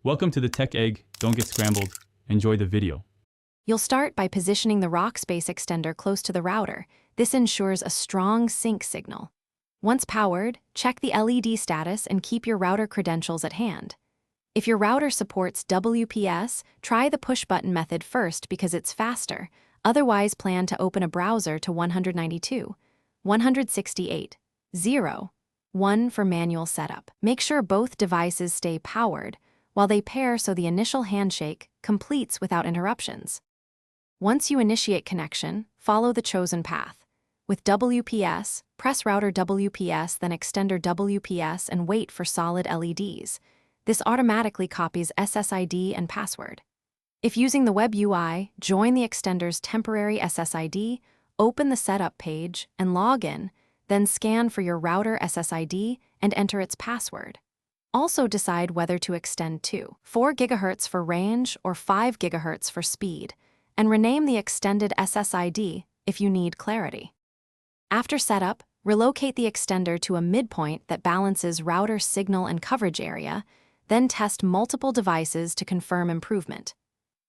Welcome to the Tech Egg. Don't get scrambled. Enjoy the video. You'll start by positioning the Rockspace extender close to the router. This ensures a strong sync signal. Once powered, check the LED status and keep your router credentials at hand. If your router supports WPS, try the push-button method first because it's faster. Otherwise, plan to open a browser to 192, 168, 0, 1 for manual setup. Make sure both devices stay powered while they pair so the initial handshake completes without interruptions. Once you initiate connection, follow the chosen path. With WPS, press router WPS, then extender WPS and wait for solid LEDs. This automatically copies SSID and password. If using the web UI, join the extender's temporary SSID, open the setup page, and log in, then scan for your router SSID and enter its password. Also decide whether to extend to 4 GHz for range or 5 GHz for speed, and rename the extended SSID if you need clarity. After setup, relocate the extender to a midpoint that balances router signal and coverage area, then test multiple devices to confirm improvement.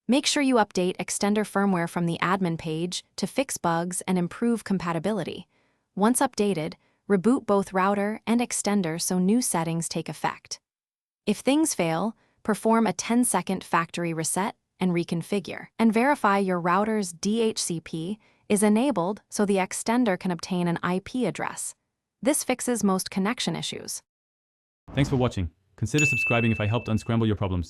Make sure you update extender firmware from the admin page to fix bugs and improve compatibility. Once updated, reboot both router and extender so new settings take effect. If things fail, perform a 10-second factory reset and reconfigure. And verify your router's DHCP is enabled so the extender can obtain an IP address. This fixes most connection issues. Thanks for watching. Consider subscribing if I helped unscramble your problems.